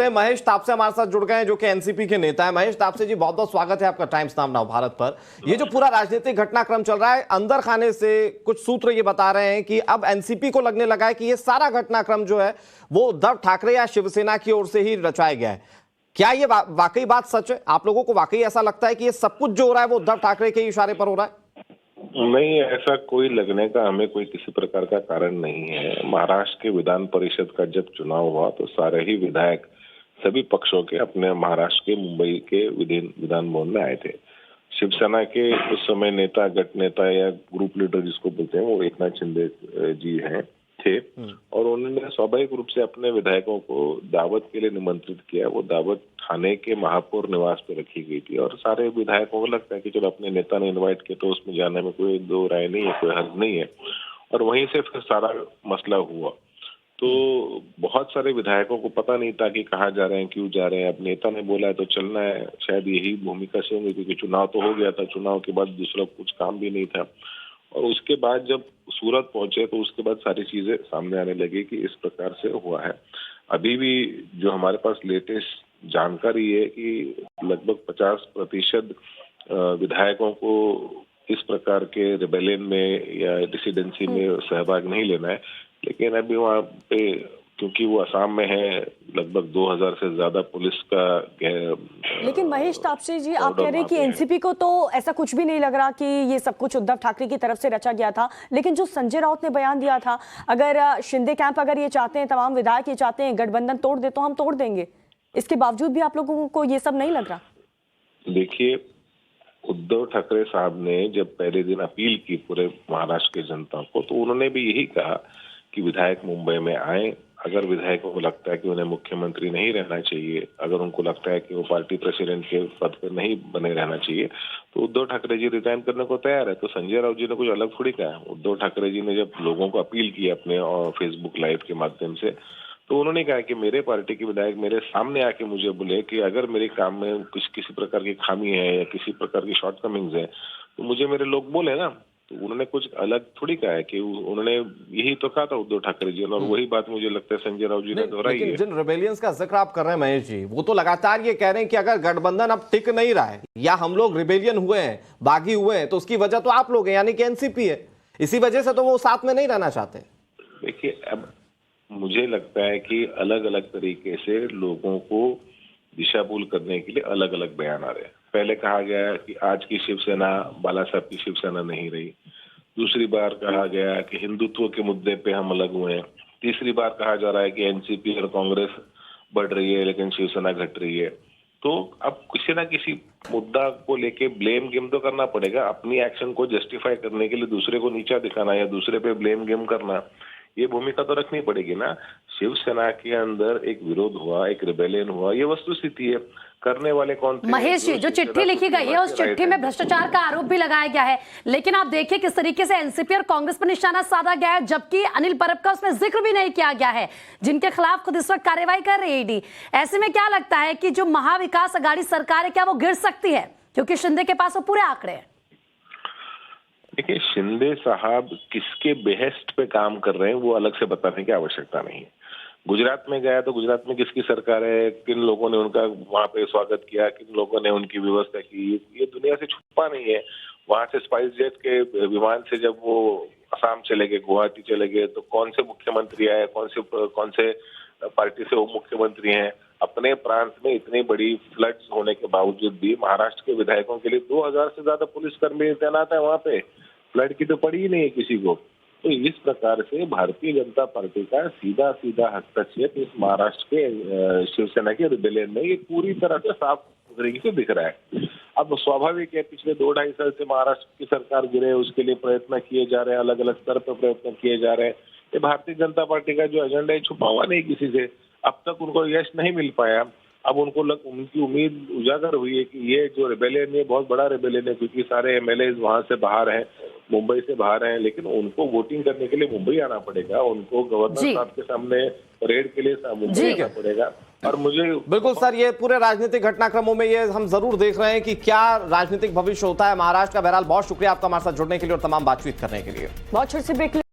महेश तापसे हमारे साथ जुड़ गए हैं जो कि एनसीपी के नेता है। महेश तापसे जी, बहुत बहुत स्वागत है आपका टाइम्स नाउ भारत पर। ये जो पूरा राजनीतिक घटनाक्रम चल रहा है, अंदर खाने से कुछ सूत्र ये बता रहे हैं कि अब एनसीपी को लगने लगा है कि ये सारा घटनाक्रम जो है वो उद्धव ठाकरे या शिवसेना की ओर से ही रचाया गया है। क्या ये वाकई बात सच है? आप लोगों को वाकई ऐसा लगता है कि ये सब कुछ जो हो रहा है वो उद्धव ठाकरे के इशारे पर हो रहा है? नहीं, ऐसा कोई लगने का हमें कोई किसी प्रकार का कारण नहीं है। महाराष्ट्र के विधान परिषद का जब चुनाव हुआ तो सारे ही विधायक सभी पक्षों के अपने महाराष्ट्र के मुंबई के विधान भवन में आए थे। शिवसेना के उस समय नेता, गट नेता या ग्रुप लीडर जिसको बोलते हैं, वो एकनाथ शिंदे जी थे और उन्होंने स्वाभाविक रूप से अपने विधायकों को दावत के लिए निमंत्रित किया। वो दावत ठाणे के महापौर निवास पे रखी गई थी और सारे विधायकों को लगता है कि चलो अपने नेता ने इन्वाइट किया तो उसमें जाने में कोई दो राय नहीं है, कोई हर्ज नहीं है। और वहीं से फिर सारा मसला हुआ। तो बहुत सारे विधायकों को पता नहीं था कि कहाँ जा रहे हैं, क्यों जा रहे हैं। अब नेता ने बोला है तो चलना है, शायद यही भूमिका से होंगे, क्योंकि चुनाव तो हो गया था, चुनाव के बाद दूसरा कुछ काम भी नहीं था। और उसके बाद जब सूरत पहुंचे तो उसके बाद सारी चीजें सामने आने लगी कि इस प्रकार से हुआ है। अभी भी जो हमारे पास लेटेस्ट जानकारी है कि लगभग 50% विधायकों को इस प्रकार के रिबेलियन में या डिसिडेंसी में सहभाग नहीं लेना है। लेकिन अभी वहाँ पे क्योंकि वो असम में है, लगभग 2000 से ज्यादा पुलिस का। लेकिन महेश तापसे जी, आप कह रहे हैं कि एनसीपी को तो ऐसा कुछ भी नहीं लग रहा कि ये सब कुछ उद्धव ठाकरे की तरफ से रचा गया था। लेकिन जो संजय राउत ने बयान दिया था, अगर शिंदे कैंप अगर ये चाहते हैं, तमाम विधायक ये चाहते हैं गठबंधन तोड़ दे तो हम तोड़ देंगे, इसके बावजूद भी आप लोगों को ये सब नहीं लग रहा? देखिए, उद्धव ठाकरे साहब ने जब पहले दिन अपील की पूरे महाराष्ट्र की जनता को, तो उन्होंने भी यही कहा कि विधायक मुंबई में आए। अगर विधायकों को लगता है कि उन्हें मुख्यमंत्री नहीं रहना चाहिए, अगर उनको लगता है कि वो पार्टी प्रेसिडेंट के पद पर नहीं बने रहना चाहिए, तो उद्धव ठाकरे जी रिजाइन करने को तैयार है। तो संजय राउत जी ने कुछ अलग थोड़ी कहा। उद्धव ठाकरे जी ने जब लोगों को अपील की अपने फेसबुक लाइव के माध्यम से, तो उन्होंने कहा कि मेरे पार्टी के विधायक मेरे सामने आके मुझे बोले कि अगर मेरे काम में किसी प्रकार की खामी है या किसी प्रकार की शॉर्टकमिंग्स है तो मुझे मेरे लोग बोले ना। तो उन्होंने कुछ अलग थोड़ी कहा है कि उन्होंने यही तो कहा था उद्धव ठाकरे जी ने, और वही बात मुझे लगता है संजय राउत जी ने दोहराई है। जिन रिबेलियंस का जिक्र आप कर रहे हैं महेश जी, वो तो लगातार ये कह रहे हैं कि अगर गठबंधन अब टिक नहीं रहा है या हम लोग रिबेलियन हुए हैं, बागी हुए हैं, तो उसकी वजह तो आप लोग हैं, यानी कि एनसीपी है। इसी वजह से तो वो साथ में नहीं रहना चाहते। देखिए, अब मुझे लगता है कि अलग अलग तरीके से लोगों को दिशाभूल करने के लिए अलग अलग बयान आ रहे हैं। पहले कहा गया कि आज की शिवसेना बाला साहब की शिवसेना नहीं रही। दूसरी बार कहा गया कि हिंदुत्व के मुद्दे पे हम अलग हुए हैं। तीसरी बार कहा जा रहा है कि एनसीपी और कांग्रेस बढ़ रही है लेकिन शिवसेना घट रही है। तो अब किसी ना किसी मुद्दा को लेके ब्लेम गेम तो करना पड़ेगा। अपनी एक्शन को जस्टिफाई करने के लिए दूसरे को नीचा दिखाना या दूसरे पे ब्लेम गेम करना, ये भूमिका तो रखनी पड़ेगी ना। शिवसेना के अंदर एक विरोध हुआ, एक रिबेलियन हुआ, ये वस्तुस्थिति है। करने वाले कौन थे? महेश जी, जो चिट्ठी लिखी गई है उस चिट्ठी में भ्रष्टाचार का आरोप भी लगाया गया है। लेकिन आप देखिए किस तरीके से एनसीपी और कांग्रेस पर निशाना साधा गया है, जबकि अनिल परब का उसमें जिक्र भी नहीं किया गया है, जिनके खिलाफ खुद इस वक्त कार्रवाई कर रही है ईडी। ऐसे में क्या लगता है कि जो महाविकास अघाड़ी सरकार है, क्या वो गिर सकती है? क्योंकि शिंदे के पास वो पूरे आंकड़े हैं। देखिए, शिंदे साहब किसके बेहेस्ट पे काम कर रहे हैं वो अलग से बताने की आवश्यकता नहीं है। गुजरात में गया तो गुजरात में किसकी सरकार है, किन लोगों ने उनका वहां पे स्वागत किया, किन लोगों ने उनकी व्यवस्था की, ये दुनिया से छुपा नहीं है। वहां से स्पाइस जेट के विमान से जब वो असम चले गए, गुवाहाटी चले गए, तो कौन से मुख्यमंत्री आए, कौन से पार्टी से वो मुख्यमंत्री हैं। अपने प्रांत में इतनी बड़ी फ्लड्स होने के बावजूद भी महाराष्ट्र के विधायकों के लिए 2000 से ज्यादा पुलिसकर्मी तैनात है वहां पे। फ्लड की तो पड़ी ही नहीं है किसी को। तो इस प्रकार से भारतीय जनता पार्टी का सीधा सीधा हस्तक्षेप इस महाराष्ट्र के शिवसेना के रिबेलियन में ये पूरी तरह से साफ तरीके से दिख रहा है। अब स्वाभाविक है, पिछले 2-2.5 साल से महाराष्ट्र की सरकार गिरे, उसके लिए प्रयत्न किए जा रहे हैं, अलग अलग स्तर पर प्रयत्न किए जा रहे हैं। ये भारतीय जनता पार्टी का जो एजेंडा है छुपा हुआ नहीं किसी से। अब तक उनको यश नहीं मिल पाया। अब उनकी उम्मीद उजागर हुई है कि ये जो रिबेलियन है बहुत बड़ा रिबेलियन है, क्योंकि सारे एमएलए वहां से बाहर हैं, मुंबई से बाहर हैं। लेकिन उनको वोटिंग करने के लिए मुंबई आना पड़ेगा, उनको गवर्नर साहब के सामने परेड के लिए मुंबई आना पड़ेगा। और मुझे बिल्कुल सर, ये पूरे राजनीतिक घटनाक्रमों में ये हम जरूर देख रहे हैं कि क्या राजनीतिक भविष्य होता है महाराष्ट्र का। बहरहाल बहुत शुक्रिया आपका हमारे साथ जुड़ने के लिए और तमाम बातचीत करने के लिए। बहुत छोटी सी ब्रेक